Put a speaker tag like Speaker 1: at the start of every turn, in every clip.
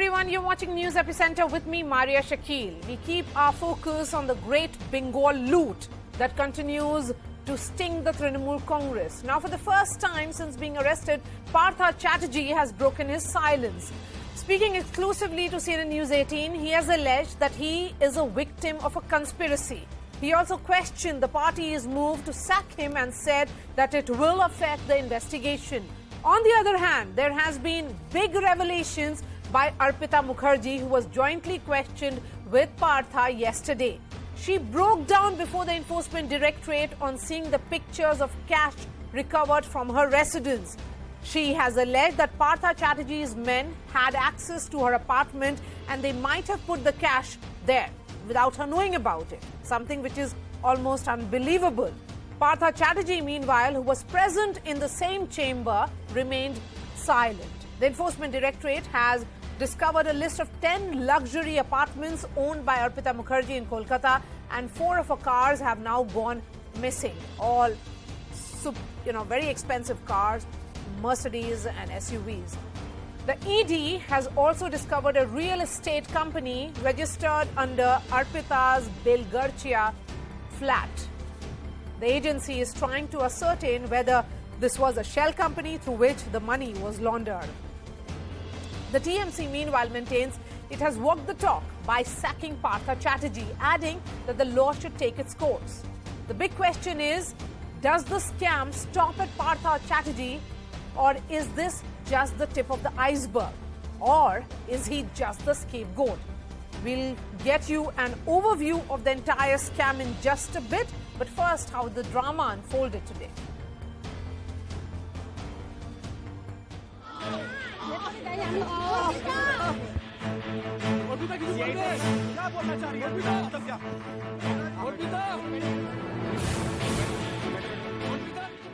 Speaker 1: everyone, you're watching News Epicenter with me, Maria Shakil. We keep our focus on the great Bengal loot that continues to sting the Trinamool Congress. Now, for the first time since being arrested, Partha Chatterjee has broken his silence. Speaking exclusively to CNN News 18, he has alleged that he is a victim of a conspiracy. He also questioned the party's move to sack him and said that it will affect the investigation. On the other hand, there has been big revelations by Arpita Mukherjee, who was jointly questioned with Partha yesterday. She broke down before the Enforcement Directorate on seeing the pictures of cash recovered from her residence. She has alleged that Partha Chatterjee's men had access to her apartment and they might have put the cash there without her knowing about it, something which is almost unbelievable. Partha Chatterjee, meanwhile, who was present in the same chamber, remained silent. The Enforcement Directorate has discovered a list of 10 luxury apartments owned by Arpita Mukherjee in Kolkata, and 4 of her cars have now gone missing. All, very expensive cars, Mercedes and SUVs. The ED has also discovered a real estate company registered under Arpita's Belgarchia flat. The agency is trying to ascertain whether this was a shell company through which the money was laundered. The TMC, meanwhile, maintains it has walked the talk by sacking Partha Chatterjee, adding that the law should take its course. The big question is, does the scam stop at Partha Chatterjee, or is this just the tip of the iceberg? Or is he just the scapegoat? We'll get you an overview of the entire scam in just a bit. But first, how the drama unfolded today.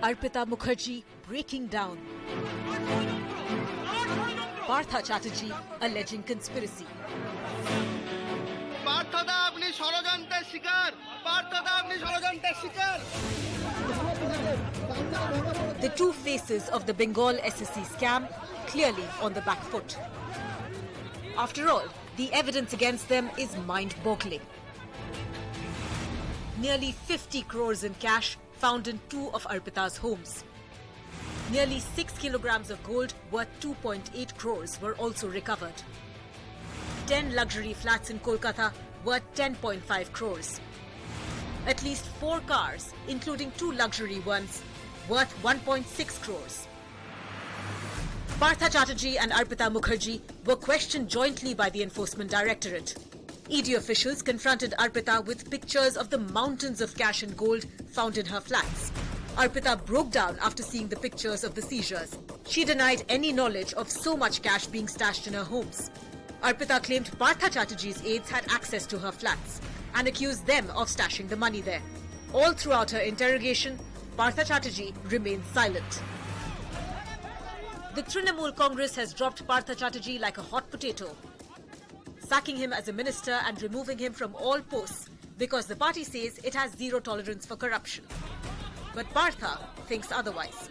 Speaker 2: Arpita Mukherjee breaking down. Partha Chatterjee alleging conspiracy. The two faces of the Bengal SSC scam clearly on the back foot. After all, the evidence against them is mind-boggling. Nearly 50 crores in cash found in 2 of Arpita's homes. Nearly 6 kilograms of gold worth 2.8 crores were also recovered. 10 luxury flats in Kolkata worth 10.5 crores. At least 4 cars, including 2 luxury ones, worth 1.6 crores. Partha Chatterjee and Arpita Mukherjee were questioned jointly by the Enforcement Directorate. ED officials confronted Arpita with pictures of the mountains of cash and gold found in her flats. Arpita broke down after seeing the pictures of the seizures. She denied any knowledge of so much cash being stashed in her homes. Arpita claimed Partha Chatterjee's aides had access to her flats and accused them of stashing the money there. All throughout her interrogation, Partha Chatterjee remained silent. The Trinamool Congress has dropped Partha Chatterjee like a hot potato, sacking him as a minister and removing him from all posts because the party says it has zero tolerance for corruption. But Partha thinks otherwise.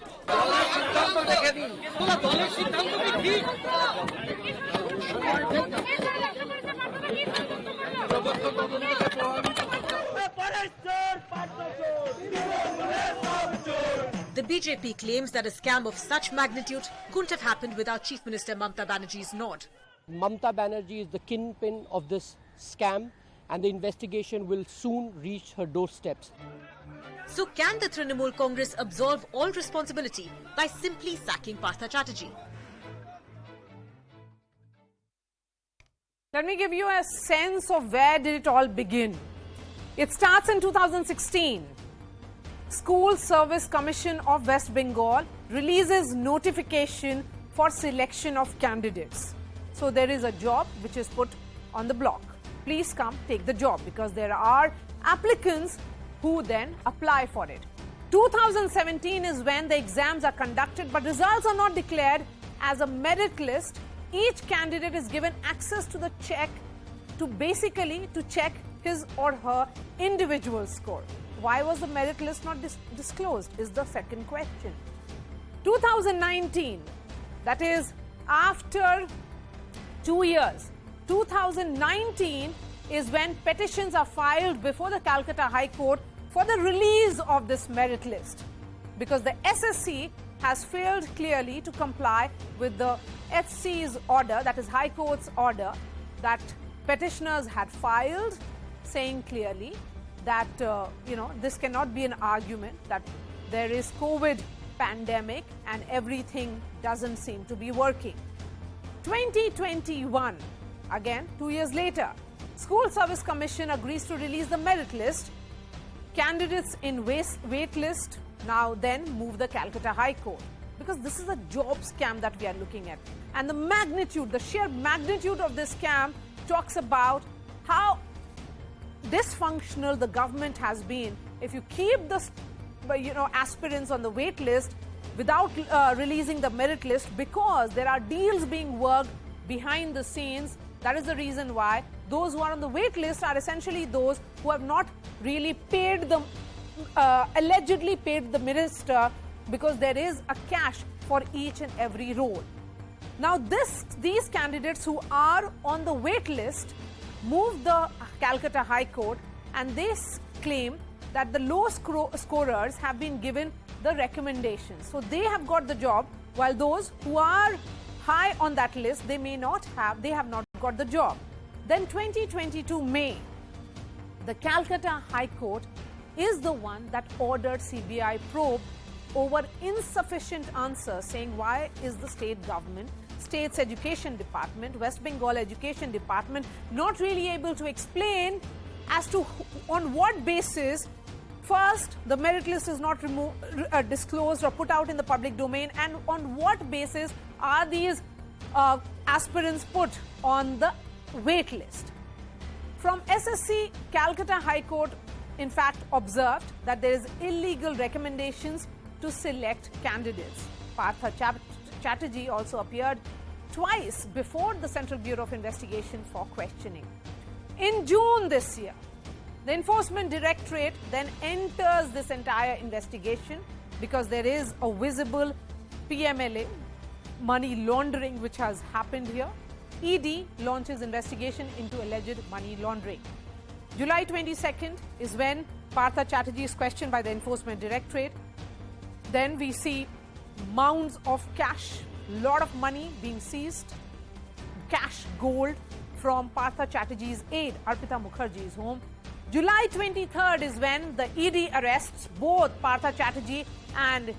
Speaker 2: The BJP claims that a scam of such magnitude couldn't have happened without Chief Minister Mamta Banerjee's nod.
Speaker 3: Mamta Banerjee is the kingpin of this scam, and the investigation will soon reach her doorsteps.
Speaker 2: So can the Trinamool Congress absolve all responsibility by simply sacking Partha Chatterjee?
Speaker 1: Let me give you a sense of where did it all begin. It starts in 2016. School Service Commission of West Bengal releases notification for selection of candidates. So there is a job which is put on the block. Please come take the job, because there are applicants who then apply for it. 2017 is when the exams are conducted, but results are not declared as a merit list. Each candidate is given access to the check to check his or her individual score. Why was the merit list not disclosed is the second question. 2019, that is after 2 years. 2019 is when petitions are filed before the Calcutta High Court for the release of this merit list, because the SSC has failed clearly to comply with the HC's order, that is High Court's order, that petitioners had filed, saying clearly that this cannot be an argument that there is COVID pandemic and everything doesn't seem to be working. 2021, again 2 years later, School Service Commission agrees to release the merit list. Candidates in wait list now then move the Calcutta High Court, because this is a job scam that we are looking at. And the magnitude, the sheer magnitude of this scam talks about how dysfunctional the government has been. If you keep the aspirants on the wait list without releasing the merit list, because there are deals being worked behind the scenes, that is the reason why those who are on the wait list are essentially those who have not really paid the allegedly paid the minister, because there is a cash for each and every role. Now these candidates who are on the wait list moved the Calcutta High Court, and they claim that the low scorers have been given the recommendations. So they have got the job, while those who are high on that list, they have not got the job. Then 2022 May, the Calcutta High Court is the one that ordered CBI probe over insufficient answers, saying why is the state government, state's education department, West Bengal education department not really able to explain as to on what basis first the merit list is not disclosed or put out in the public domain, and on what basis are these aspirants put on the wait list. From SSC, Calcutta High Court in fact observed that there is illegal recommendations to select candidates. Partha Chatterjee also appeared twice before the Central Bureau of Investigation for questioning. In June this year, the Enforcement Directorate then enters this entire investigation, because there is a visible PMLA, money laundering, which has happened here. ED launches investigation into alleged money laundering. July 22nd is when Partha Chatterjee is questioned by the Enforcement Directorate. Then we see mounds of cash, lot of money being seized, cash, gold from Partha Chatterjee's aide, Arpita Mukherjee's home. July 23rd is when the ED arrests both Partha Chatterjee and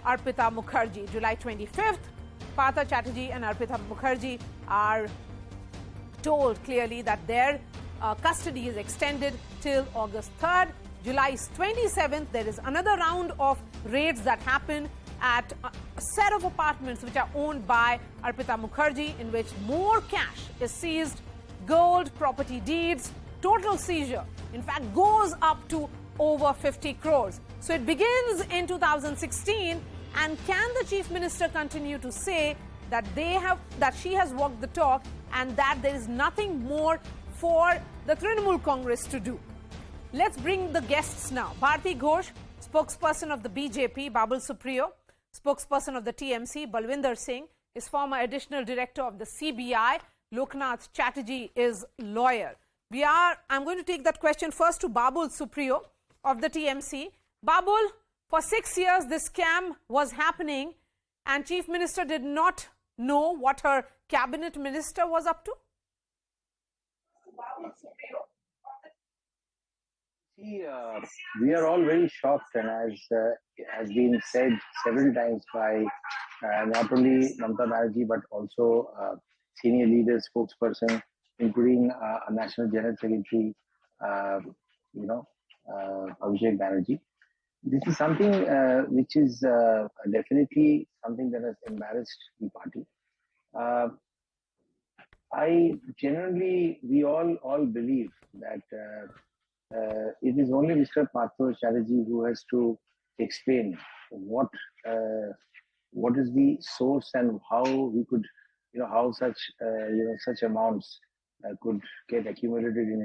Speaker 1: Arpita Mukherjee. July 25th, Partha Chatterjee and Arpita Mukherjee are told clearly that their custody is extended till August 3rd. July 27th, there is another round of raids that happen at a set of apartments which are owned by Arpita Mukherjee, in which more cash is seized, gold, property deeds. Total seizure, in fact, goes up to over 50 crores. So it begins in 2016, and can the Chief Minister continue to say that she has walked the talk and that there is nothing more for the Trinamool Congress to do? Let's bring the guests now. Bharti Ghosh, spokesperson of the BJP, Babul Supriyo, spokesperson of the TMC, Balwinder Singh is former additional director of the CBI, Loknath Chatterjee is lawyer. I'm going to take that question first to Babul Supriyo of the TMC. Babul, for 6 years this scam was happening and Chief Minister did not know what her cabinet minister was up to?
Speaker 4: See, we are all very shocked, and as has been said several times by not only Mamata Banerjee but also senior leaders, spokesperson, including a National General Secretary, Abhishek Banerjee. This is something which is definitely something that has embarrassed the party. We all believe that it is only Mr. Partha Chatterjee who has to explain what is the source and how we could, how such amounts could get accumulated in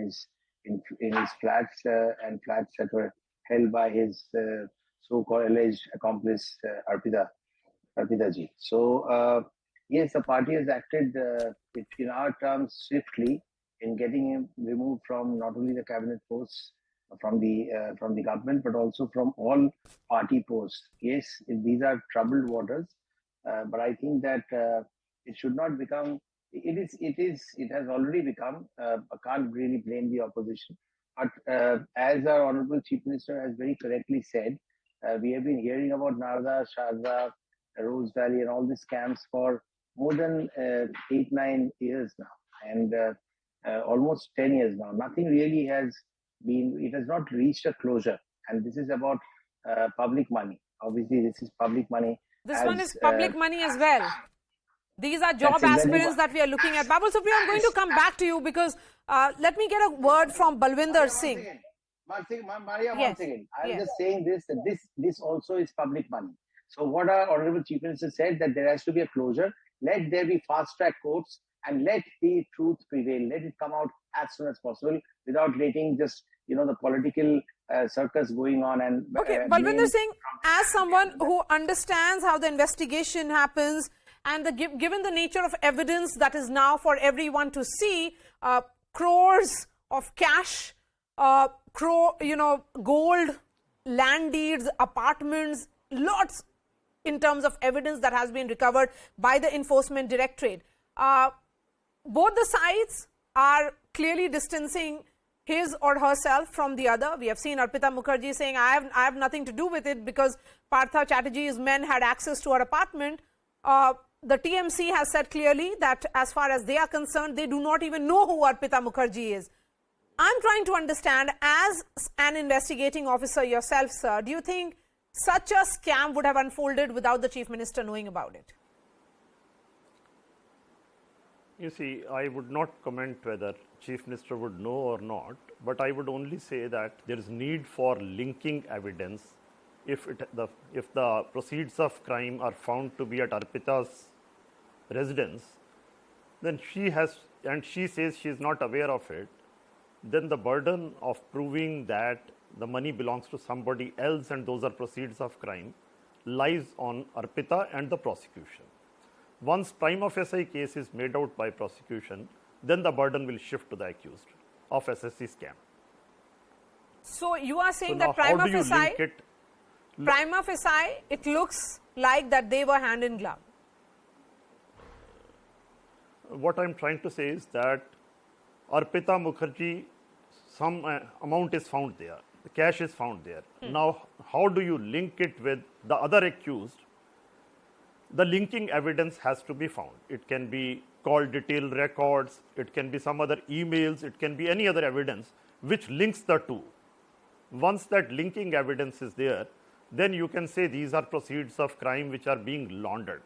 Speaker 4: his flats and flats that were held by his so-called alleged accomplice Arpita ji. So yes, the party has acted, in our terms, swiftly in getting him removed from not only the cabinet posts from the government, but also from all party posts. Yes, these are troubled waters, but I think that it should not become. It has already become. I can't really blame the opposition, but as our honourable Chief Minister has very correctly said, we have been hearing about Narda, Sharda, Rose Valley, and all these scams for more than 8-9 years now, and almost 10 years now. Nothing really has been. It has not reached a closure, and this is about public money. Obviously, this is public money.
Speaker 1: This one is public money as well. These are job aspirants that we are looking at. Babul Supriyo, I'm going to come back to you because let me get a word from Balwinder Singh.
Speaker 4: Maria, once again, I'm just saying this, that this also is public money. So what our Honourable Chief Minister said, that there has to be a closure, let there be fast-track courts and let the truth prevail. Let it come out as soon as possible without letting just, the political circus going on. And
Speaker 1: okay, Balwinder Singh, as someone who understands how the investigation happens and given the nature of evidence that is now for everyone to see, crores of cash, gold, land deeds, apartments, lots in terms of evidence that has been recovered by the Enforcement Directorate. Both the sides are clearly distancing his or herself from the other. We have seen Arpita Mukherjee saying, I have nothing to do with it because Partha Chatterjee's men had access to her apartment. The TMC has said clearly that as far as they are concerned, they do not even know who Arpita Mukherjee is. I'm trying to understand, as an investigating officer yourself, sir, do you think such a scam would have unfolded without the Chief Minister knowing about it?
Speaker 5: You see, I would not comment whether Chief Minister would know or not, but I would only say that there is need for linking evidence. If the proceeds of crime are found to be at Arpita's residence, then she says she is not aware of it, then the burden of proving that the money belongs to somebody else and those are proceeds of crime lies on Arpita and the prosecution. Once prima facie case is made out by prosecution, then the burden will shift to the accused of SSC scam.
Speaker 1: So you are saying that prima facie, it looks like that they were hand in glove.
Speaker 5: What I am trying to say is that Arpita Mukherjee, some amount is found there, the cash is found there. Now, how do you link it with the other accused? The linking evidence has to be found. It can be call detail records, it can be some other emails, it can be any other evidence which links the two. Once that linking evidence is there, then you can say these are proceeds of crime which are being laundered.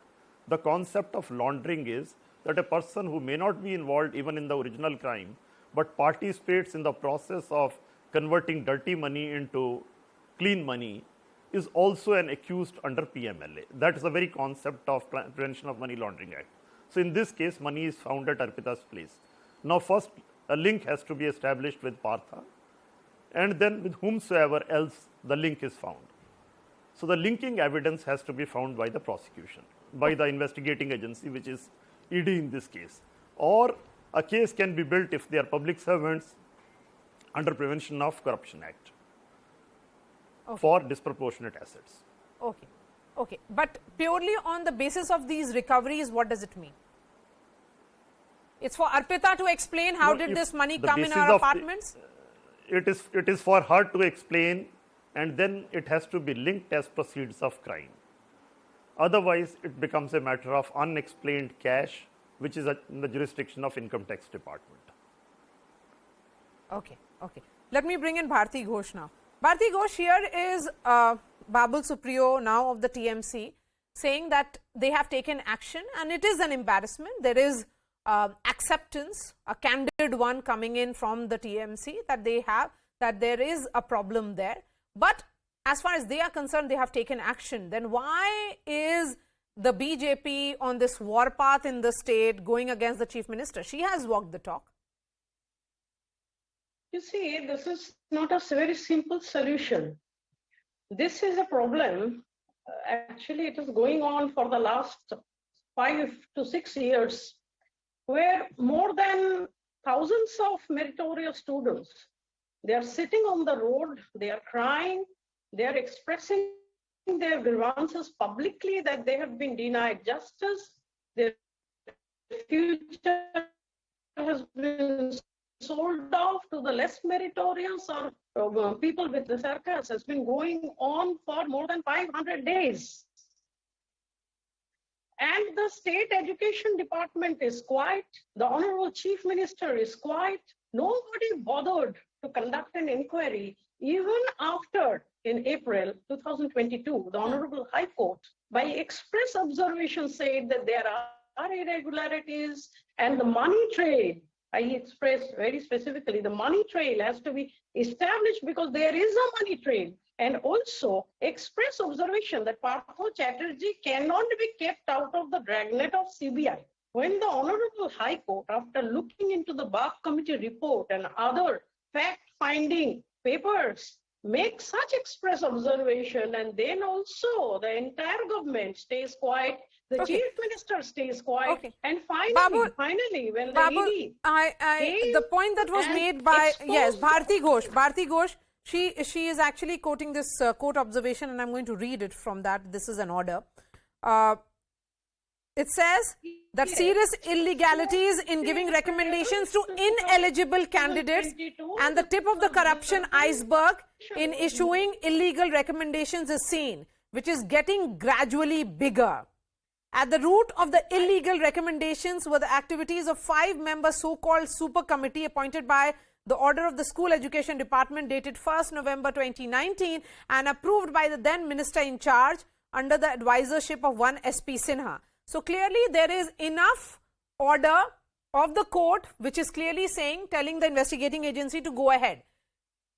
Speaker 5: The concept of laundering is that a person who may not be involved even in the original crime, but participates in the process of converting dirty money into clean money, is also an accused under PMLA. That is the very concept of Prevention of Money Laundering Act. So in this case, money is found at Arpita's place. Now first, a link has to be established with Partha, and then with whomsoever else the link is found. So the linking evidence has to be found by the prosecution, by the investigating agency, which is ED in this case. Or a case can be built if they are public servants under Prevention of Corruption Act. Okay. For disproportionate assets.
Speaker 1: Okay. Okay. But purely on the basis of these recoveries, what does it mean? It's for Arpita to explain how did this money come in our apartments?
Speaker 5: It is for her to explain, and then it has to be linked as proceeds of crime. Otherwise, it becomes a matter of unexplained cash, which is in the jurisdiction of Income Tax Department.
Speaker 1: Okay. Okay. Let me bring in Bharti Ghosh now. Bharti Ghosh, here is Babul Supriyo now of the TMC saying that they have taken action and it is an embarrassment. There is acceptance, a candid one coming in from the TMC that they have, that there is a problem there. But as far as they are concerned, they have taken action. Then why is the BJP on this warpath in the state going against the Chief Minister? She has walked the talk.
Speaker 6: You see, this is not a very simple solution. This is a problem. Actually, it is going on for the last 5 to 6 years, where more than thousands of meritorious students, they are sitting on the road, they are crying, they are expressing their grievances publicly that they have been denied justice, their future has been sold off to the less meritorious or people with the circus has been going on for more than 500 days. And the state education department is quiet. The Honorable Chief Minister is quiet. Nobody bothered to conduct an inquiry even after, in April 2022, the Honorable High Court, by express observation, said that there are irregularities and the money trail, I expressed very specifically, the money trail has to be established because there is a money trail. And also express observation that Partha Chatterjee cannot be kept out of the dragnet of CBI. When the Honorable High Court, after looking into the Bach Committee report and other fact-finding papers, make such express observation, and then also the entire government stays quiet, the Chief Minister stays quiet, and finally, when the ED
Speaker 1: the point that was made by, yes, Bharti Ghosh, she is actually quoting this court observation, and I'm going to read it from that. This is an order. It says that serious illegalities in giving recommendations to ineligible candidates and the tip of the corruption iceberg in issuing illegal recommendations is seen, which is getting gradually bigger. At the root of the illegal recommendations were the activities of 5-member so-called super committee appointed by the order of the School Education Department dated 1st November 2019 and approved by the then minister in charge under the advisorship of one SP Sinha. So clearly there is enough order of the court which is clearly saying, telling the investigating agency to go ahead.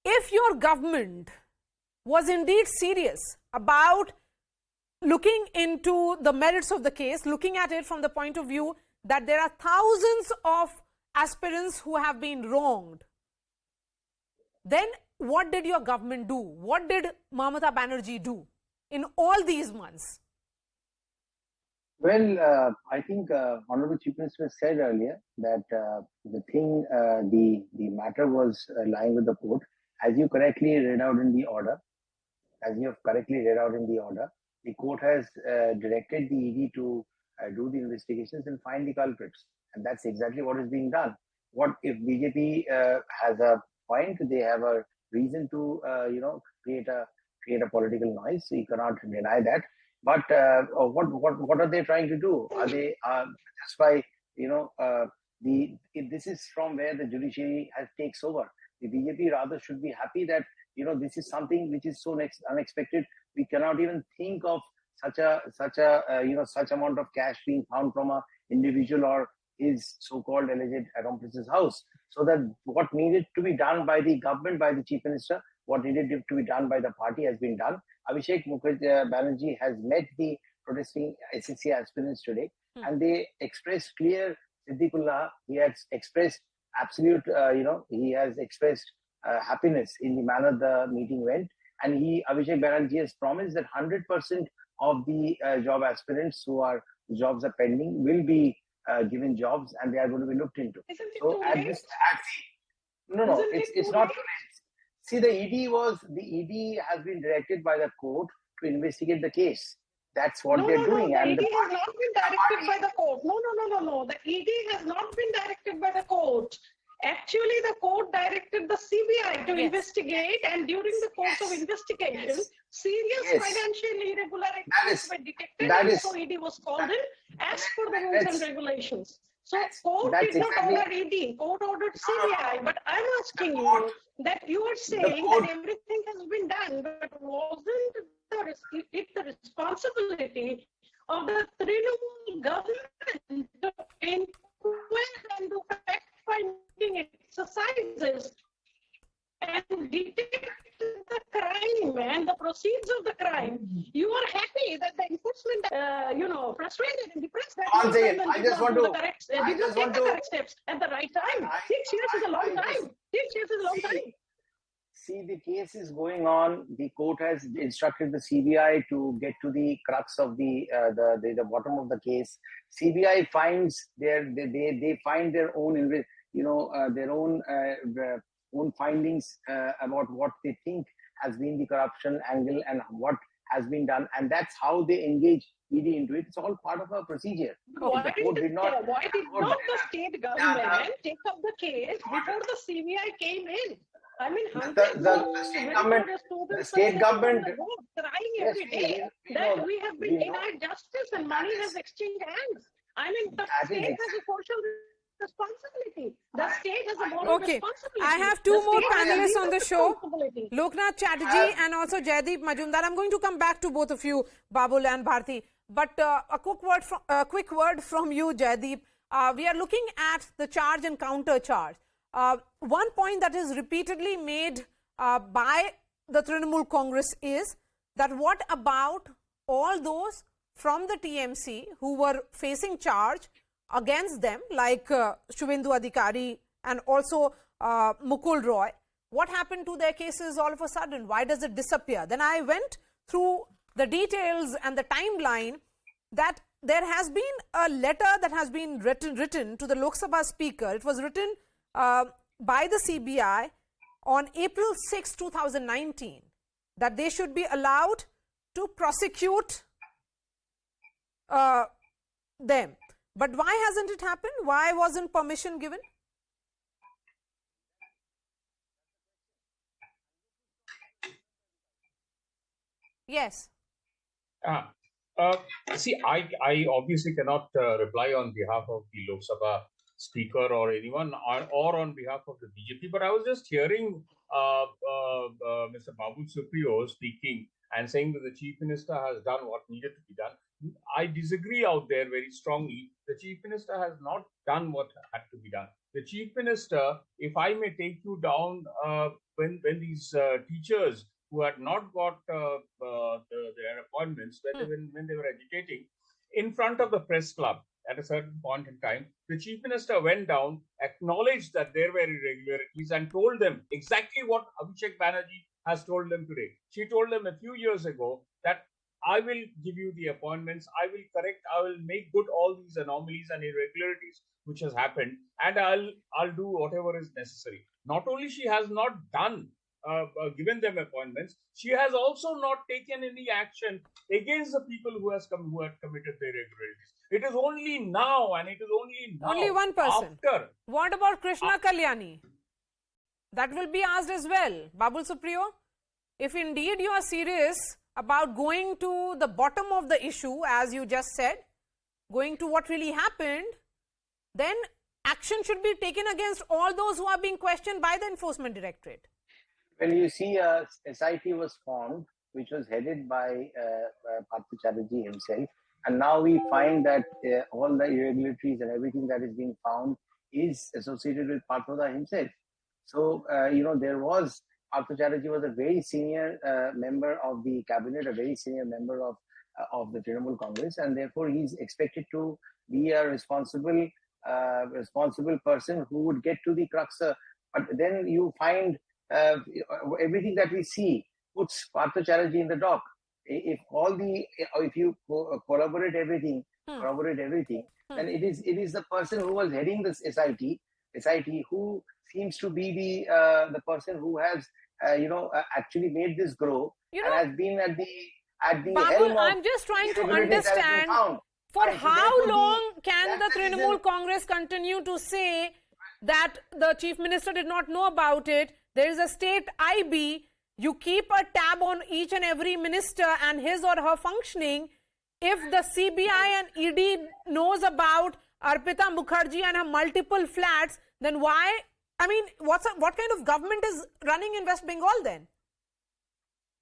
Speaker 1: If your government was indeed serious about looking into the merits of the case, looking at it from the point of view that there are thousands of aspirants who have been wronged, then what did your government do? What did Mamata Banerjee do in all these months?
Speaker 4: Well, I think Honorable Chief Minister said earlier that the matter was lying with the court. As you correctly read out in the order, the court has directed the ED to do the investigations and find the culprits, and that's exactly what is being done. What if BJP has a point? They have a reason to create a political noise. So you cannot deny that. But what are they trying to do? Are they just by this is from where the judiciary takes over. The BJP rather should be happy that this is something which is so unexpected. We cannot even think of such amount of cash being found from a individual or his so-called alleged accomplice's house. So that what needed to be done by the government, by the Chief Minister, what needed to be done by the party has been done. Abhishek Mukherjee Banerjee has met the protesting SSC aspirants today, and they expressed clear Siddiqullah. He has expressed absolute, he has expressed happiness in the manner the meeting went. And Abhishek Banerjee has promised that 100% of the job aspirants who are jobs are pending will be given jobs, and they are going to be looked into. So at this, it's not too late. See, the ED has been directed by the court to investigate the case. That's what they're doing.
Speaker 6: The ED has not been directed by the court. No. The ED has not been directed by the court. Actually, the court directed the CBI to investigate, and during the course of investigation, serious financial irregularities were detected, and so ED was called in as per the rules and regulations. So court did not order ED, court ordered CBI. But I'm asking you that you are saying that everything has been done, but wasn't it the responsibility of the Trinamool government to inquire and do fact-finding exercises and detect the crime and the proceeds of the crime? You are happy that the enforcement, frustrated and depressed that
Speaker 4: I just want to
Speaker 6: take the correct steps at the right time. 6 years is a long time. 6 years is a long time.
Speaker 4: See, the case is going on. The court has instructed the CBI to get to the crux of the bottom of the case. CBI finds they find their own their own findings about what they think has been the corruption angle and what has been done, and that's how they engage ED into it. It's all part of a procedure.
Speaker 6: Why did not the state government take up the case before the CBI came in? I mean,
Speaker 4: the state government
Speaker 6: crying every day that we have been denied justice and money has exchanged hands. I mean, the state has a social responsibility. The state has a moral responsibility.
Speaker 1: I have two more panelists on the show, Loknath Chatterjee and also Jaideep Majumdar. I'm going to come back to both of you, Babul and Bharti. But a quick word from you, Jaideep. We are looking at the charge and counter charge. One point that is repeatedly made by the Trinamool Congress is that what about all those from the TMC who were facing charge against them, like Shubhendu Adhikari and also Mukul Roy? What happened to their cases all of a sudden? Why does it disappear? Then I went through the details and the timeline that there has been a letter that has been written to the Lok Sabha Speaker. It was written by the CBI on April 6, 2019, that they should be allowed to prosecute them. But why hasn't it happened? Why wasn't permission given? Yes.
Speaker 7: See, I obviously cannot reply on behalf of the Lok Sabha Speaker or anyone, or on behalf of the BJP, but I was just hearing Mr. Babul Supriyo speaking and saying that the Chief Minister has done what needed to be done. I disagree out there very strongly. The Chief Minister has not done what had to be done. The Chief Minister, if I may take you down, when these teachers who had not got their appointments, when they were agitating in front of the press club at a certain point in time, the Chief Minister went down, acknowledged that there were irregularities and told them exactly what Abhishek Banerjee has told them today. She told them a few years ago that I will give you the appointments, I will make good all these anomalies and irregularities which has happened, and I'll do whatever is necessary. Not only she has not done given them appointments, she has also not taken any action against the people who had committed the irregularities. It is only now, and it is only now.
Speaker 1: Only one person.
Speaker 7: After.
Speaker 1: What about Krishna Kalyani? That will be asked as well. Babul Supriyo, if indeed you are serious about going to the bottom of the issue, as you just said, going to what really happened, then action should be taken against all those who are being questioned by the Enforcement Directorate.
Speaker 4: Well, you see, a SIT was formed, which was headed by Partha Chatterjee himself. And now we find that all the irregularities and everything that is being found is associated with Partha himself. So, Partha Chatterjee was a very senior member of the cabinet, a very senior member of the Trinamool Congress, and therefore he's expected to be a responsible person who would get to the crux. But then you find everything that we see puts Partha Chatterjee in the dock. If you corroborate everything, then it is the person who was heading this SIT who seems to be the person who has actually made this grow and has been at the helm of.
Speaker 1: I'm just trying to understand for how long can the Trinamool Congress continue to say that the Chief Minister did not know about it. There is a state IB. You keep a tab on each and every minister and his or her functioning. If the CBI and ED knows about Arpita Mukherjee and her multiple flats, then why? I mean, what kind of government is running in West Bengal then?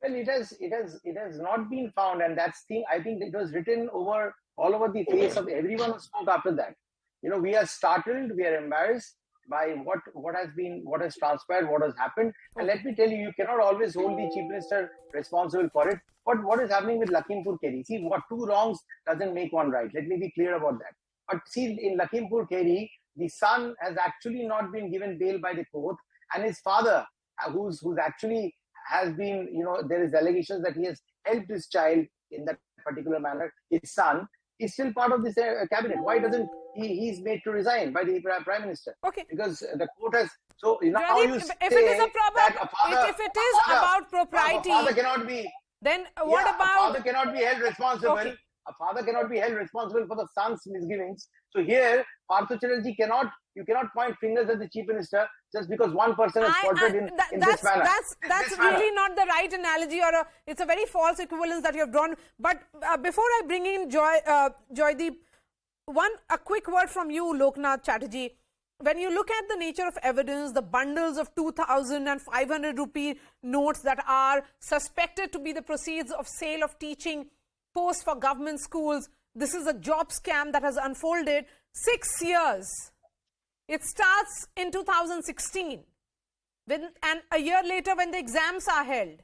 Speaker 4: Well, it has not been found, and that's the. I think it was written all over the face of everyone who spoke after that. We are startled, we are embarrassed by what has transpired, what has happened. And let me tell you, you cannot always hold the Chief Minister responsible for it. But what is happening with Lakhimpur Kheri? See, what two wrongs doesn't make one right. Let me be clear about that. But see, in Lakhimpur Kheri, the son has actually not been given bail by the court, and his father who's actually has been, there is allegations that he has helped his child in that particular manner, his son, is still part of this cabinet. Why doesn't he's made to resign by the Prime Minister?
Speaker 1: Okay.
Speaker 4: Because the court has, so now
Speaker 1: Jaideep,
Speaker 4: you
Speaker 1: if
Speaker 4: say
Speaker 1: it is a problem,
Speaker 4: that a father,
Speaker 1: if it is about propriety,
Speaker 4: a father cannot be,
Speaker 1: then what
Speaker 4: a
Speaker 1: about...
Speaker 4: father cannot be held responsible.
Speaker 1: Okay.
Speaker 4: A father cannot be held responsible for the son's misgivings. So here, Partha Chatterjee you cannot point fingers at the Chief Minister just because one person has faltered in this manner.
Speaker 1: That's really not the right analogy, or it's a very false equivalence that you have drawn. But before I bring in Joydeep, a quick word from you, Loknath Chatterjee. When you look at the nature of evidence, the bundles of 2,000 and 500 rupee notes that are suspected to be the proceeds of sale of teaching posts for government schools, this is a job scam that has unfolded 6 years. It starts in 2016, and a year later when the exams are held,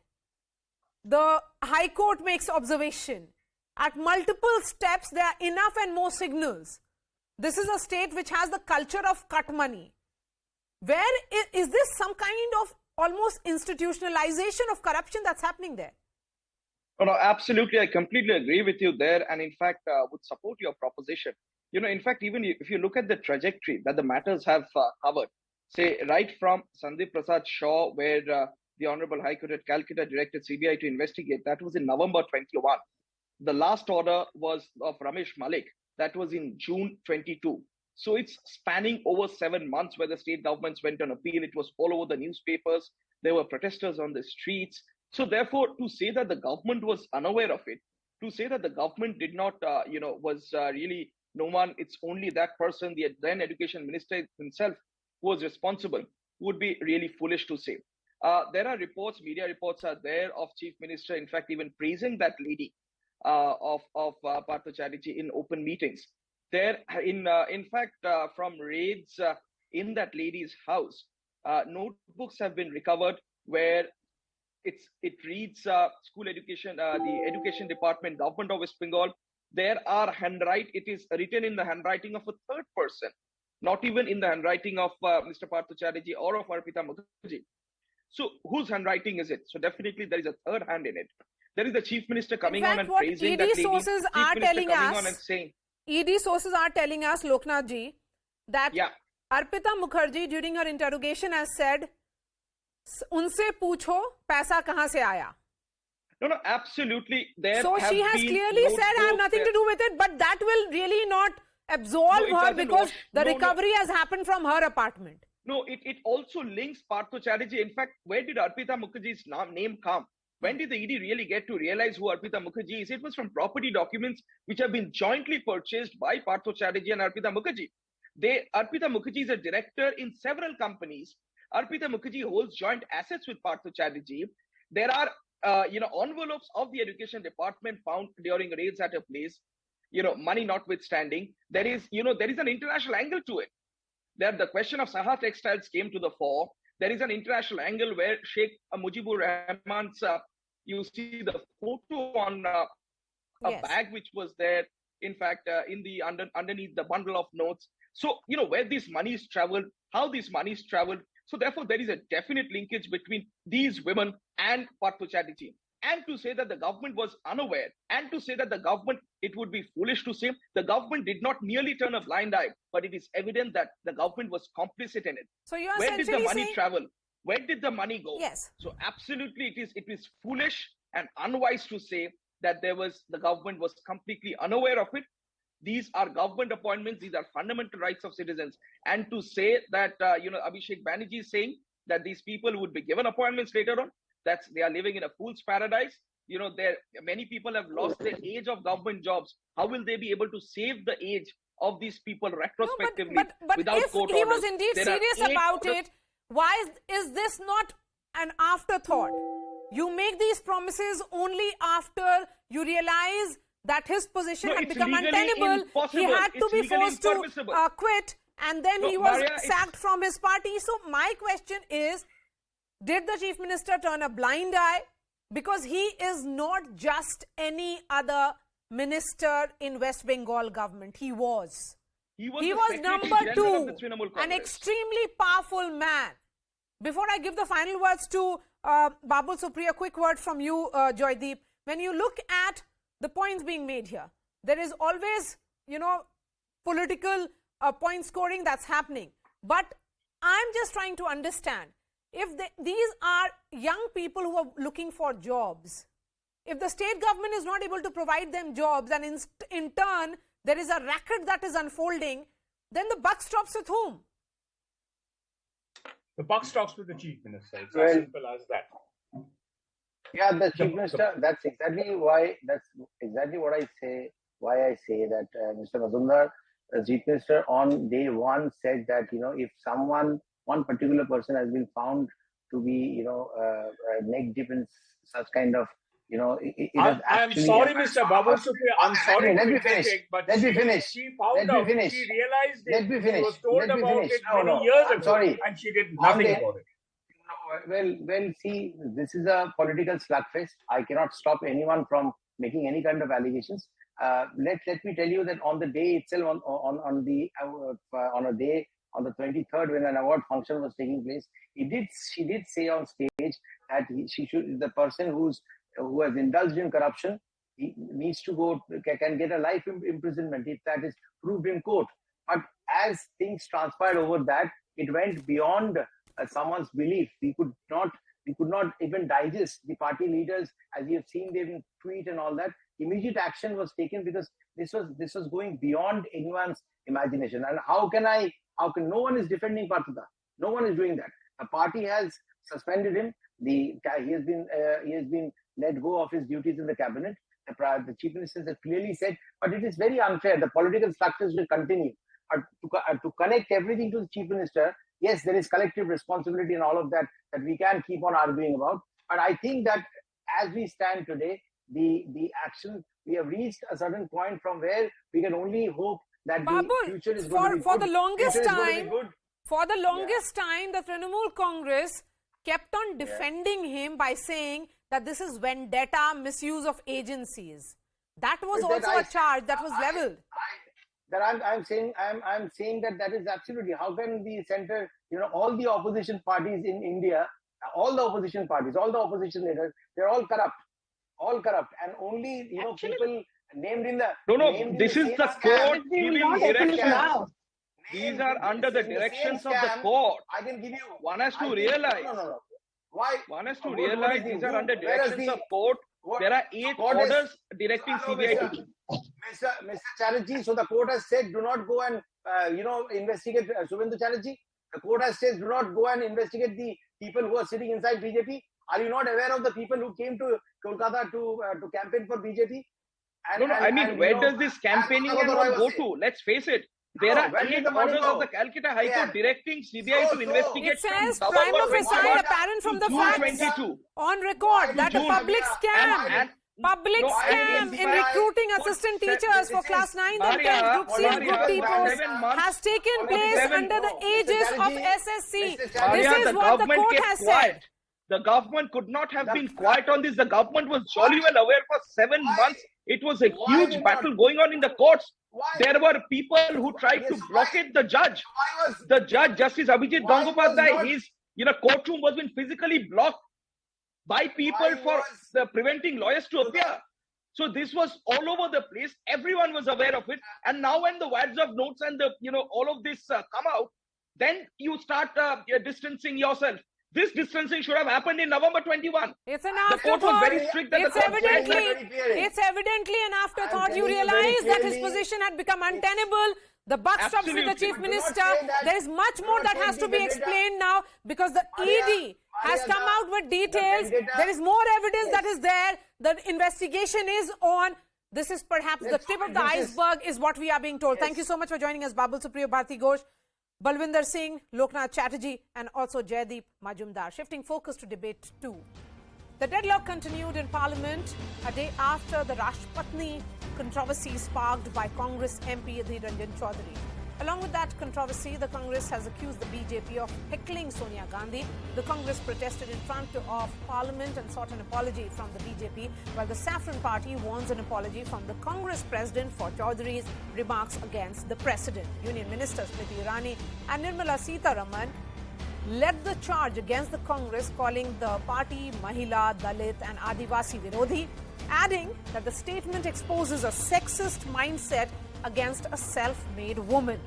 Speaker 1: the High Court makes observation. At multiple steps, there are enough and more signals. This is a state which has the culture of cut money. Where is this some kind of almost institutionalization of corruption that's happening there?
Speaker 8: No, absolutely. I completely agree with you there, and in fact, would support your proposition. In fact, even if you look at the trajectory that the matters have covered, say right from Sandeep Prasad Shaw, where the Honorable High Court at Calcutta directed CBI to investigate, that was in November 21. The last order was of Ramesh Malik, that was in June 22. So it's spanning over 7 months where the state governments went on appeal. It was all over the newspapers. There were protesters on the streets. So therefore, to say that the government was unaware of it, to say that the government did not, was really no one, it's only that person, the then education minister himself, who was responsible, would be really foolish to say. There are reports, media reports are there of Chief Minister, in fact, even praising that lady of Partha Chatterjee in open meetings. There, in fact, from raids in that lady's house, notebooks have been recovered where it reads school education, the education department, government of West Bengal. There are it is written in the handwriting of a third person, not even in the handwriting of Mr. Partha Chatterjee or of Arpita Mukherjee. So whose handwriting is it? So definitely there is a third hand in it. There is the Chief Minister coming on and praising that lady.
Speaker 1: Sources are telling us, ED sources are telling us, Loknath ji, that Arpita Mukherjee during her interrogation has said, unse पूछो पैसा कहाँ से आया.
Speaker 8: No, absolutely.
Speaker 1: So she has clearly said, I have nothing to do with it, but that will really not absolve her because the recovery has happened from her apartment.
Speaker 8: No, it also links Partha Chatterjee. In fact, where did Arpita Mukherjee's name come? When did the ED really get to realize who Arpita Mukherjee is? It was from property documents which have been jointly purchased by Partha Chatterjee and Arpita Mukherjee. Arpita Mukherjee is a director in several companies. Arpita Mukherjee holds joint assets with Partha Chatterjee. There are envelopes of the education department found during raids at a place, money notwithstanding. There is an international angle to it. There, the question of Saha Textiles came to the fore. There is an international angle where Sheikh Mujibur Rahman's, you see the photo on a bag which was there, in fact, in the underneath the bundle of notes. So, where these monies traveled, how these monies traveled. So therefore, there is a definite linkage between these women and Partha Chatterjee. And to say that the government was unaware, and to say that the government, it would be foolish to say, the government did not merely turn a blind eye, but it is evident that the government was complicit in it.
Speaker 1: So you are
Speaker 8: where did the money
Speaker 1: saying...
Speaker 8: travel? Where did the money go?
Speaker 1: Yes.
Speaker 8: So absolutely, it is foolish and unwise to say that the government was completely unaware of it. These are government appointments. These are fundamental rights of citizens. And to say that, Abhishek Banerjee is saying that these people would be given appointments later on, they are living in a fool's paradise. Many people have lost the age of government jobs. How will they be able to save the age of these people retrospectively without court orders?
Speaker 1: But if he was indeed serious about it, why is this not an afterthought? You make these promises only after you realize that his position had become untenable. He had to be forced to quit, and then he was sacked from his party. So my question is, did the Chief Minister turn a blind eye? Because he is not just any other minister in West Bengal government. He was number 2, an extremely powerful man. Before I give the final words to Babul Supriya, quick word from you, Joydeep. When you look at the points being made here, there is always, political point scoring that's happening. But I'm just trying to understand, if these are young people who are looking for jobs, if the state government is not able to provide them jobs and in turn there is a racket that is unfolding, then the buck stops with whom?
Speaker 7: The buck stops with the chief minister. It's as simple as that.
Speaker 4: Yeah, the chief minister. That's exactly what I say. Why I say that Mr. Mazumdar, the chief minister, on day one said that if one particular person has been found to be neck deep in such kind of
Speaker 7: I'm sorry, Mr. Babul Supriya. I'm sorry.
Speaker 4: Let me finish. Let me finish.
Speaker 7: She found out. She realized it.
Speaker 4: Let me finish.
Speaker 7: She was told
Speaker 4: Let me
Speaker 7: about
Speaker 4: finish.
Speaker 7: it
Speaker 4: No,
Speaker 7: many
Speaker 4: no.
Speaker 7: years
Speaker 4: I'm
Speaker 7: ago,
Speaker 4: sorry.
Speaker 7: and she did nothing about it.
Speaker 4: Well, see, this is a political slugfest. I cannot stop anyone from making any kind of allegations. Let me tell you that on the day itself, on the 23rd, when an award function was taking place, she did say on stage that the person who has indulged in corruption, he needs to can get a life imprisonment if that is proved in court. But as things transpired over that, it went beyond someone's belief. We could not even digest. The party leaders, as you have seen, they even tweet and all that. Immediate action was taken because this was going beyond anyone's imagination. And how can no one is defending Partha? No one is doing that. The party has suspended him. He has been let go of his duties in the cabinet. The chief minister has clearly said, but it is very unfair. The political structures will continue. To connect everything to the chief minister, yes, there is collective responsibility and all of that we can keep on arguing about. But I think that as we stand today, the action, we have reached a certain point from where we can only hope that the future is going to be good.
Speaker 1: For the longest time, the Trinamool Congress kept on defending him by saying that this is vendetta, misuse of agencies. That was also a charge that was leveled.
Speaker 4: I'm saying that is absolutely. How can the center, all the opposition parties in India, all the opposition parties, all the opposition leaders, they're all corrupt, and only people named in the
Speaker 8: this is the court giving directions. These are under the directions of the court.
Speaker 4: I can give you.
Speaker 8: One has to realize.
Speaker 4: No. Why?
Speaker 8: One has to realize these are under directions of court. There are 8 orders directing CBI to.
Speaker 4: Mr. Chatterjee, so the court has said, do not go and investigate Suvendu Chatterjee. The court has said, do not go and investigate the people who are sitting inside BJP. Are you not aware of the people who came to Kolkata to campaign for BJP?
Speaker 8: Where does this campaigning go to? Let's face it. There are 8 orders of the Calcutta High Court directing CBI to investigate.
Speaker 1: It says prima facie apparent from the facts on record that a public scam in recruiting assistant teachers for class 9 and 10 Group C and Group D posts has taken place under the aegis of SSC. This is what the court has said.
Speaker 8: The government could not have been quiet on this. The government was jolly well aware for 7 months. It was a huge battle going on in the courts. There were people who tried to blockade the judge. The judge, Justice Abhijit Gangopadhyay, his courtroom was being physically blocked by people for preventing lawyers to appear. So this was all over the place. Everyone was aware of it. And now when the wads of notes and all of this come out, then you start distancing yourself. This distancing should have happened in November 21.
Speaker 1: It's an
Speaker 8: afterthought. The court was very strict.
Speaker 1: It's evidently an afterthought. You realize that his position had become untenable. The buck stops with the chief minister. There is much more that has to be explained now because the ED has come out with details. There is more evidence that is there. The investigation is on. This is perhaps the tip of the iceberg is what we are being told. Thank you so much for joining us, Babul Supriya, Bharti Ghosh, Balwinder Singh, Loknath Chatterjee and also Joydeep Majumdar. Shifting focus to debate 2. The deadlock continued in Parliament a day after the Rashtrapati controversy sparked by Congress MP Adhir Ranjan Chaudhary. Along with that controversy, the Congress has accused the BJP of heckling Sonia Gandhi. The Congress protested in front of Parliament and sought an apology from the BJP, while the Saffron Party wants an apology from the Congress President for Chaudhary's remarks against the President. Union Ministers Smriti Irani and Nirmala Sitharaman led the charge against the Congress, calling the party Mahila, Dalit and Adivasi Virodhi, adding that the statement exposes a sexist mindset against a self-made woman.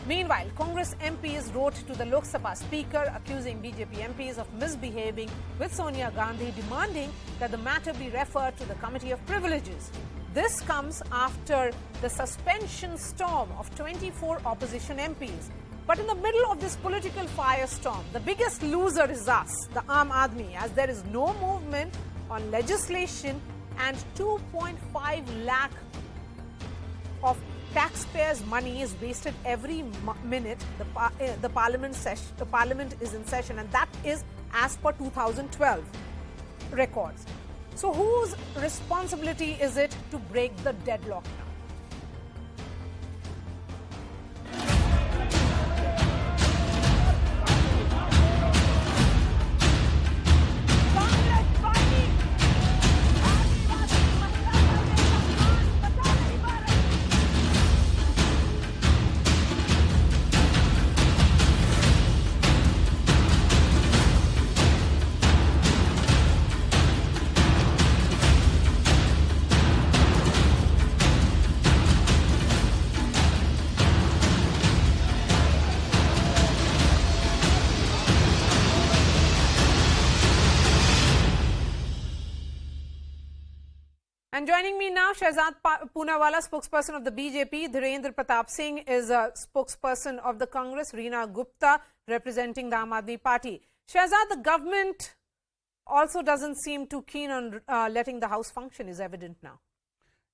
Speaker 1: Meanwhile, Congress MPs wrote to the Lok Sabha Speaker accusing BJP MPs of misbehaving with Sonia Gandhi, demanding that the matter be referred to the Committee of Privileges. This comes after the suspension storm of 24 opposition MPs. But in the middle of this political firestorm, the biggest loser is us, the Aam Aadmi, as there is no movement on legislation and 2.5 lakh of taxpayers' money is wasted every minute the parliament is in session, and that is as per 2012 records. So whose responsibility is it to break the deadlock now? And joining me now, Shehzad Poonawala, spokesperson of the BJP. Dhirendra Pratap Singh is a spokesperson of the Congress. Reena Gupta representing the Aam Aadmi Party. Shehzad, the government also doesn't seem too keen on letting the House function, is evident now.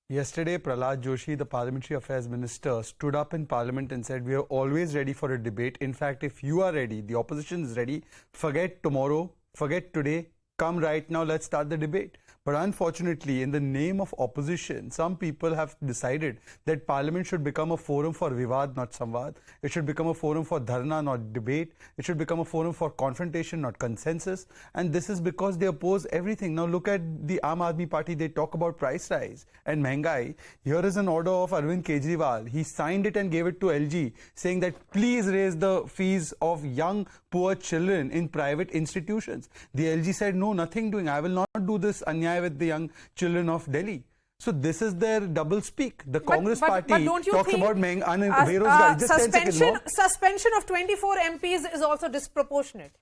Speaker 9: Yesterday, Prahlad Joshi, the Parliamentary Affairs Minister, stood up in Parliament and said, we are always ready for a debate. In fact, if you are ready, the opposition is ready, forget tomorrow, forget today, come right now, let's start the debate. But unfortunately, in the name of opposition, some people have decided that Parliament should become a forum for Vivad, not Samvad. It should become a forum for Dharna, not debate. It should become a forum for confrontation, not consensus. And this is because they oppose everything. Now look at the Aam Aadmi Party. They talk about price rise and Mehngai. Here is an order of Arvind Kejriwal. He signed it and gave it to LG, saying that please raise the fees of young, poor children in private institutions. The LG said, no, nothing doing. I will not do this anyay with the young children of Delhi. So this is their double speak. The Congress party talks about
Speaker 1: suspension of 24 MPs is also disproportionate.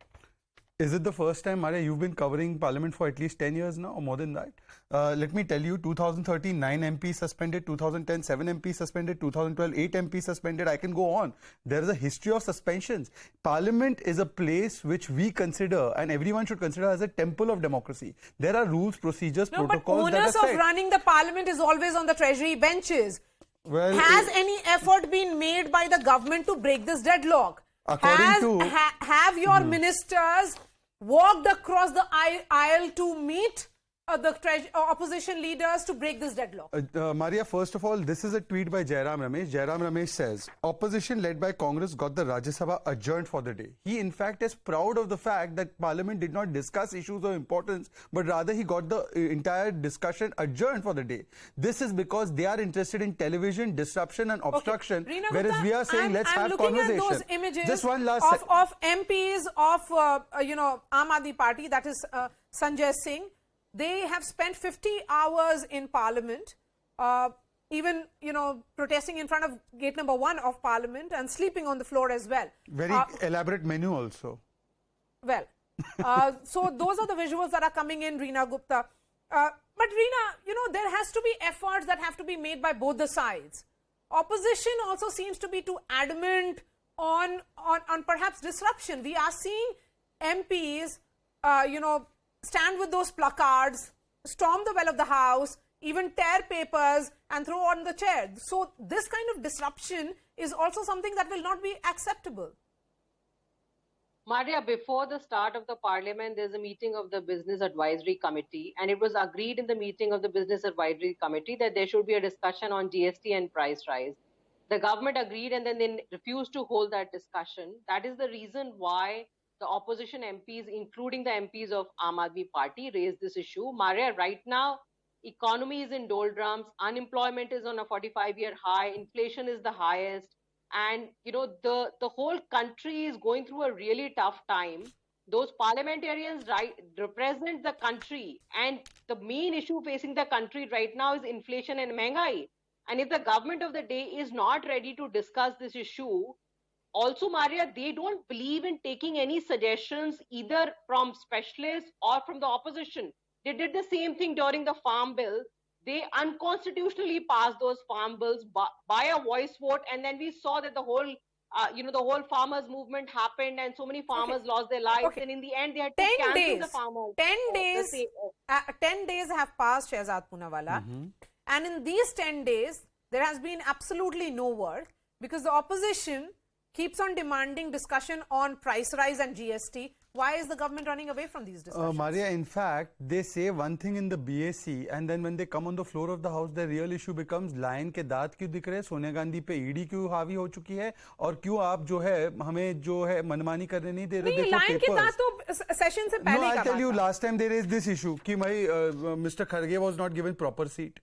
Speaker 9: Is it the first time, Maria, you've been covering Parliament for at least 10 years now or more than that? Let me tell you, 2013, 9 MPs suspended, 2010, 7 MPs suspended, 2012, 8 MPs suspended. I can go on. There is a history of suspensions. Parliament is a place which we consider and everyone should consider as a temple of democracy. There are rules, procedures, protocols.
Speaker 1: But onus of running the Parliament is always on the Treasury benches. Well, has any effort been made by the government to break this deadlock? Have your ministers walked across the aisle to meet the opposition leaders to break this deadlock?
Speaker 9: Maria, first of all, this is a tweet by Jairam Ramesh. Jairam Ramesh says, opposition led by Congress got the Rajya Sabha adjourned for the day. He in fact is proud of the fact that Parliament did not discuss issues of importance, but rather he got the entire discussion adjourned for the day. This is because they are interested in television, disruption and obstruction, whereas we are saying let's have conversation.
Speaker 1: I'm looking at those images
Speaker 9: just one last
Speaker 1: of MPs of Aam Aadmi Party, that is Sanjay Singh. They have spent 50 hours in Parliament, even, protesting in front of gate number 1 of Parliament and sleeping on the floor as well.
Speaker 9: Very elaborate menu also.
Speaker 1: Well, so those are the visuals that are coming in, Reena Gupta. But Reena, there has to be efforts that have to be made by both the sides. Opposition also seems to be too adamant on perhaps disruption. We are seeing MPs, stand with those placards, storm the well of the House, even tear papers and throw on the chair. So this kind of disruption is also something that will not be acceptable.
Speaker 10: Maria, before the start of the Parliament, there's a meeting of the Business Advisory Committee, and it was agreed in the meeting of the Business Advisory Committee that there should be a discussion on GST and price rise. The government agreed and then they refused to hold that discussion. That is the reason why the opposition MPs, including the MPs of Aam Aadmi Party, raised this issue. Maria, right now, economy is in doldrums. Unemployment is on a 45-year high. Inflation is the highest. and the whole country is going through a really tough time. Those parliamentarians represent the country, and the main issue facing the country right now is inflation and mehengai. And if the government of the day is not ready to discuss this issue, also, Maria, they don't believe in taking any suggestions either from specialists or from the opposition. They did the same thing during the farm bill. They unconstitutionally passed those farm bills by a voice vote, and then we saw that the whole farmers movement happened, and so many farmers lost their lives, and in the end they had to cancel the farmers.
Speaker 1: 10 days have passed, Shehzad Poonawalla, and in these 10 days there has been absolutely no work, because the opposition keeps on demanding discussion on price rise and GST. Why is the government running away from these discussions?
Speaker 9: Maria, in fact, they say one thing in the BAC, and then when they come on the floor of the house, the real issue becomes lion के दांत क्यों दिख रहे, सोनिया गांधी पे ED क्यों हावी हो चुकी है, और क्यों आप जो है हमें जो है मनमानी करने नहीं दे रहे.
Speaker 1: नहीं, lion के दांत तो सेशन से पहले.
Speaker 9: No, I'll tell you, last time they raised this issue कि Mr. Kharge was not given proper seat.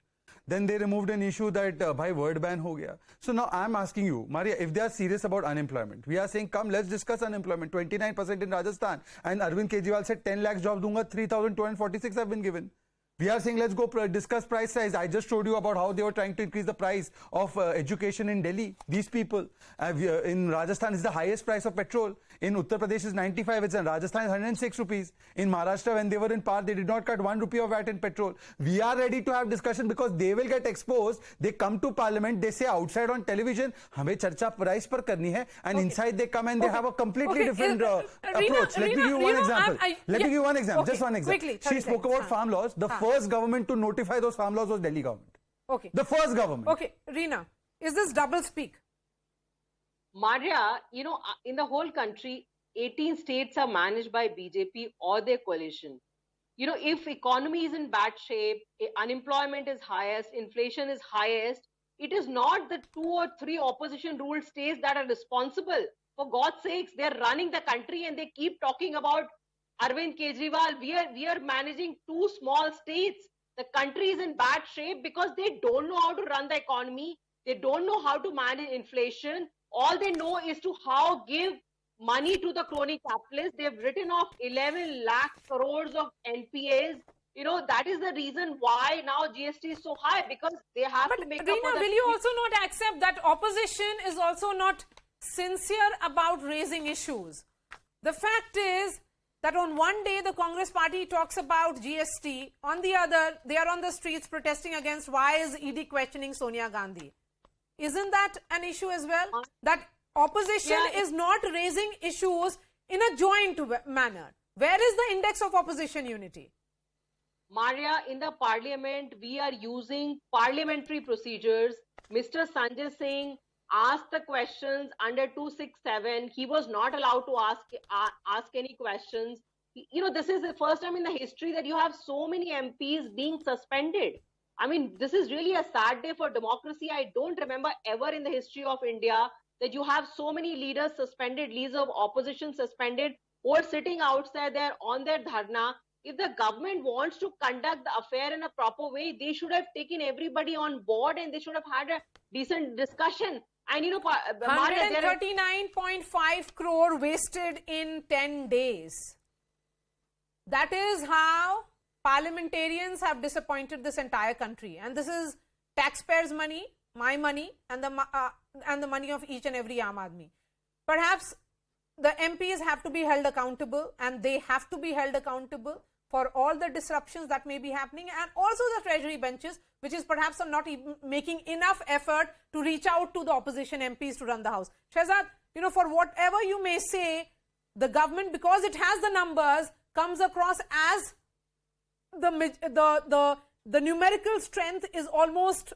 Speaker 9: Then they removed an issue that bhai word ban ho gaya. So now I'm asking you, Maria, if they are serious about unemployment, we are saying come let's discuss unemployment. 29% in Rajasthan, and Arvind Kejriwal said 10 lakh jobs dunga, 3,246 have been given. We are saying let's go discuss price rise. I just told you about how they were trying to increase the price of education in Delhi. These people, in Rajasthan is the highest price of petrol. In Uttar Pradesh is 95, it's in Rajasthan is 106 rupees. In Maharashtra, when they were in power, they did not cut 1 rupee of VAT in petrol. We are ready to have discussion because they will get exposed. They come to parliament, they say outside on television, हमें चर्चा price पर करनी है, and inside they come and they have a completely different approach. Let me give you one example. Let me give you one example, just one example.
Speaker 1: Quickly,
Speaker 9: she spoke about farm laws. The first government to notify those farm laws was Delhi government.
Speaker 1: Okay.
Speaker 9: The first government.
Speaker 1: Okay, Reena, is this double speak?
Speaker 10: Maria, in the whole country, 18 states are managed by BJP or their coalition. If economy is in bad shape, unemployment is highest, inflation is highest, it is not the 2 or 3 opposition ruled states that are responsible. For God's sakes, they are running the country and they keep talking about Arvind Kejriwal. We are managing 2 small states. The country is in bad shape because they don't know how to run the economy. They don't know how to manage inflation. All they know is to how give money to the crony capitalists. They've written off 11 lakh crores of NPAs. That is the reason why now GST is so high, because they have to make
Speaker 1: Reena,
Speaker 10: up for
Speaker 1: will you also not accept that opposition is also not sincere about raising issues? The fact is that on one day the Congress party talks about GST, on the other they are on the streets protesting against why is ED questioning Sonia Gandhi. Isn't that an issue as well? That opposition is not raising issues in a joint manner. Where is the index of opposition unity?
Speaker 10: Maria, in the parliament, we are using parliamentary procedures. Mr. Sanjay Singh asked the questions under 267. He was not allowed to ask any questions. This is the first time in the history that you have so many MPs being suspended. I mean, this is really a sad day for democracy. I don't remember ever in the history of India that you have so many leaders suspended, leaders of opposition suspended, who are sitting outside there on their dharna. If the government wants to conduct the affair in a proper way, they should have taken everybody on board and they should have had a decent discussion. And
Speaker 1: 139.5 crore wasted in 10 days. That is how parliamentarians have disappointed this entire country. And this is taxpayers' money, my money, and the money of each and every Aam Aadmi. Perhaps the MPs have to be held accountable, and they have to be held accountable for all the disruptions that may be happening, and also the treasury benches, which is perhaps not even making enough effort to reach out to the opposition MPs to run the house. Shehzad, for whatever you may say, the government, because it has the numbers, comes across as the numerical strength is almost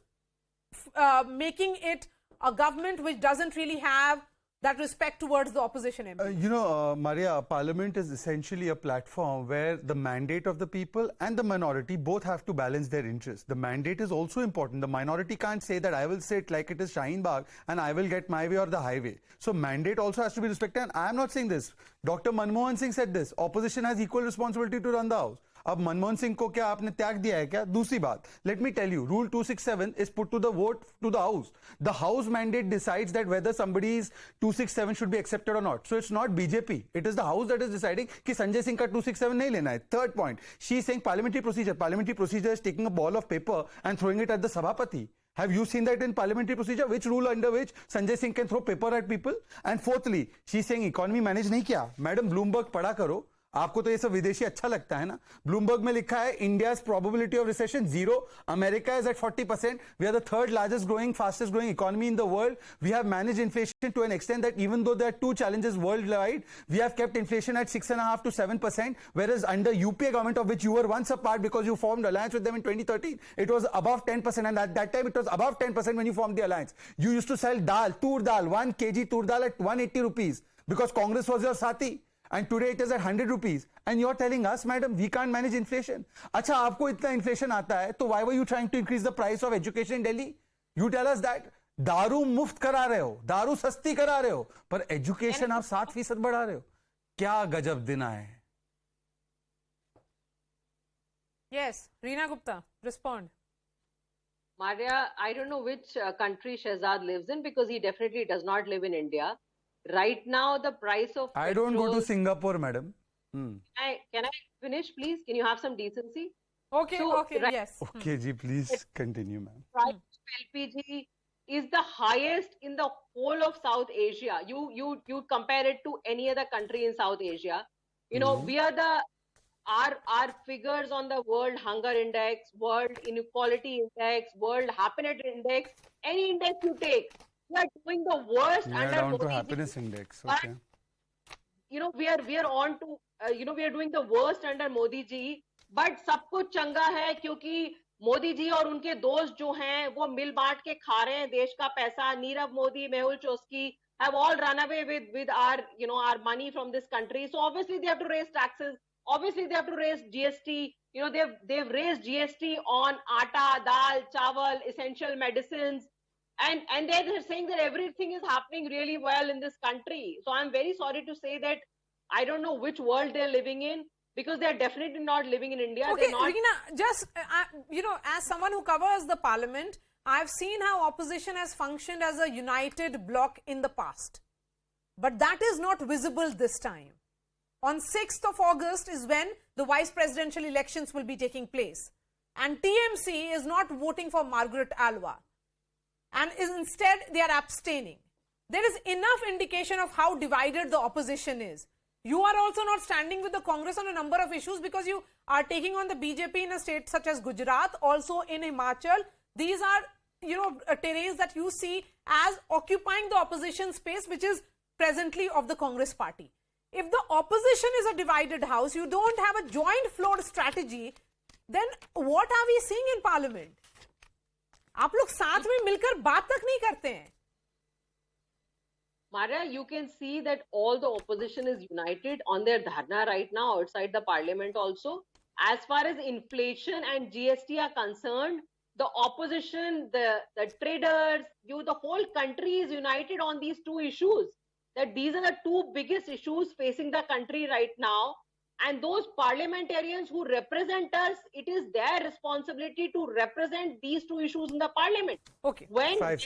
Speaker 1: making it a government which doesn't really have that respect towards the opposition MP.
Speaker 9: Maria, Parliament is essentially a platform where the mandate of the people and the minority both have to balance their interests. The mandate is also important. The minority can't say that I will sit like it is Shaheen Bagh and I will get my way or the highway. So mandate also has to be respected. And I am not saying this. Dr. Manmohan Singh said this. Opposition has equal responsibility to run the house. अब मनमोहन सिंह को क्या आपने त्याग दिया है क्या? दूसरी बात, let me tell you, Rule 267 is put to the vote to the House. The House mandate decides that whether somebody's 267 should be accepted or not. So it's not BJP. It is the House that is deciding कि संजय सिंह का 267 नहीं लेना है. Third point, she is saying parliamentary procedure. Parliamentary procedure is taking a ball of paper and throwing it at the Sabhapati. Have you seen that in parliamentary procedure? Which rule under which Sanjay Singh can throw paper at people? And fourthly, she's saying economy manage नहीं किया. Madam, Bloomberg पढ़ा करो. आपको तो ये सब विदेशी अच्छा लगता है ना? ब्लूमबर्ग में लिखा है India's probability of recession 0, America is at 40%, we are the third largest growing fastest growing economy in the world, we have manage inflation to an extent that even though there are two challenges world wide, we have kept inflation at 6.5 to 7%, whereas under UPA government of which you were once a part because you formed alliance with them in 2013, it was above 10%, and at that time it was above 10% when you formed the alliance. You used to sell dal, tur dal, 1 kg tur dal at 180 rupees because Congress was your sati. And today it is at 100 rupees. And you're telling us, madam, we can't manage inflation. अच्छा, आपको इतना inflation आता है, तो why were you trying to increase the price of education in Delhi? You tell us that. दारू मुफ्त करा रहे हो, दारू सस्ती करा रहे हो, पर education आप 7% बढ़ा रहे हो. क्या गजब दिन आए.
Speaker 1: Yes, Reena Gupta, respond.
Speaker 10: Maria, I don't know which country Shehzad lives in because he definitely does not live in India. Right now, the price of
Speaker 9: I don't go to Singapore, madam.
Speaker 10: Can I finish, please? Can you have some decency?
Speaker 1: Okay,
Speaker 10: So,
Speaker 1: okay,
Speaker 10: right-
Speaker 1: yes.
Speaker 9: Okay, ji, please continue, ma'am.
Speaker 10: Price of LPG is the highest in the whole of South Asia. You compare it to any other country in South Asia. You know, we are our figures on the World Hunger Index, World Inequality Index, World Happiness Index, any index you take, we are doing the worst
Speaker 9: We are
Speaker 10: under
Speaker 9: down to
Speaker 10: Modi ji.
Speaker 9: happiness index.
Speaker 10: But,
Speaker 9: Okay.
Speaker 10: you know, we are on to we are doing the worst under Modi ji. But सब कुछ चंगा है क्योंकि मोदी जी और उनके दोस्त जो हैं वो मिल बांट के खा रहे हैं देश का पैसा. Nirav Modi, Mehul चोस्की have all run away with our money from this country. So obviously they have to raise taxes. Obviously they have to raise GST. You know, they've raised GST on atta, dal, chawal, essential medicines. And they're saying that everything is happening really well in this country. So I'm very sorry to say that I don't know which world they're living in because they're definitely not living in India.
Speaker 1: Okay,
Speaker 10: They're not.
Speaker 1: Reena, just, as someone who covers the parliament, I've seen how opposition has functioned as a united bloc in the past. But that is not visible this time. On 6th of August is when the vice presidential elections will be taking place. And TMC is not voting for Margaret Alva. And instead they are abstaining. There is enough indication of how divided the opposition is. You are also not standing with the Congress on a number of issues because you are taking on the BJP in a state such as Gujarat, also in Himachal. These are, terrains that you see as occupying the opposition space, which is presently of the Congress party. If the opposition is a divided house, you don't have a joint floor strategy, then what are we seeing in parliament? आप लोग साथ में मिलकर बात तक नहीं करते हैं.
Speaker 10: Maria, you can see that all the opposition is united on their dharna right now outside the parliament also. As far as inflation and GST are concerned, the opposition, the traders, the whole country is united on these two issues. That these are the two biggest issues facing the country right now. And those parliamentarians who represent us, it is their responsibility to represent these two issues in the parliament.
Speaker 1: Okay.
Speaker 10: Whenever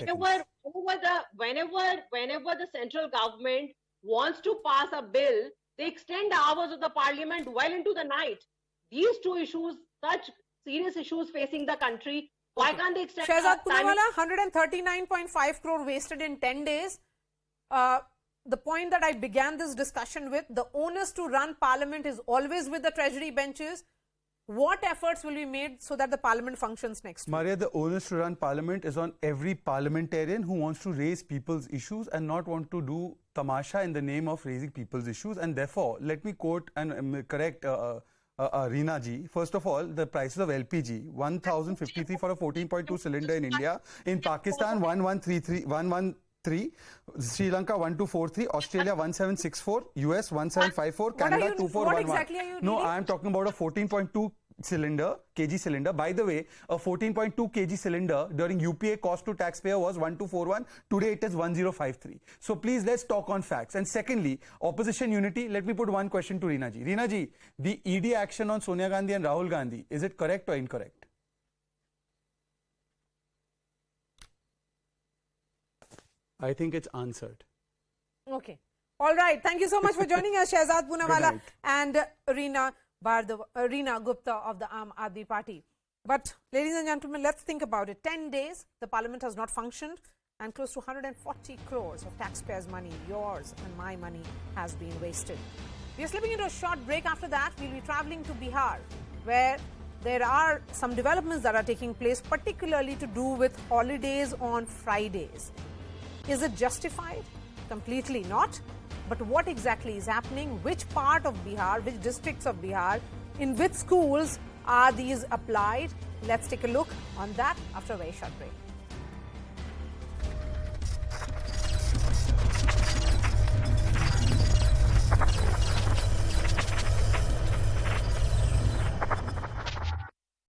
Speaker 10: the central government wants to pass a bill, they extend the hours of the parliament well into the night. These two issues, such serious issues facing the country, why can't they extend
Speaker 1: Shehzad
Speaker 10: the time?
Speaker 1: Poonawala, 139.5 crore wasted in 10 days. The point that I began this discussion with, the onus to run parliament is always with the treasury benches. What efforts will be made so that the parliament functions next week?
Speaker 9: Maria, the onus to run parliament is on every parliamentarian who wants to raise people's issues and not want to do tamasha in the name of raising people's issues. And therefore, let me quote and correct Reena ji. First of all, the prices of LPG, 1,053 for a 14.2 cylinder in India. In Pakistan, 113, Sri Lanka 1243, Australia 1764, US 1754, Canada 2411.
Speaker 1: What exactly are you reading?
Speaker 9: No, I am talking about a 14.2 kg cylinder. By the way, a 14.2 kg cylinder during UPA cost to taxpayer was 1241. Today it is 1053. So please, let's talk on facts. And secondly, opposition unity. Let me put one question to Reena ji. Reena ji, the ED action on Sonia Gandhi and Rahul Gandhi, is it correct or incorrect? I think it's answered.
Speaker 1: Okay. All right. Thank you so much for joining us, Shehzad Poonawala and Reena Gupta of the Aam Aadmi Party. But, ladies and gentlemen, let's think about it. 10 days, the parliament has not functioned, and close to 140 crores of taxpayers' money, yours and my money, has been wasted. We are slipping into a short break. After that, we'll be traveling to Bihar, where there are some developments that are taking place, particularly to do with holidays on Fridays. Is it justified? Completely not. But what exactly is happening? Which part of Bihar, which districts of Bihar, in which schools are these applied? Let's take a look on that after a very short break.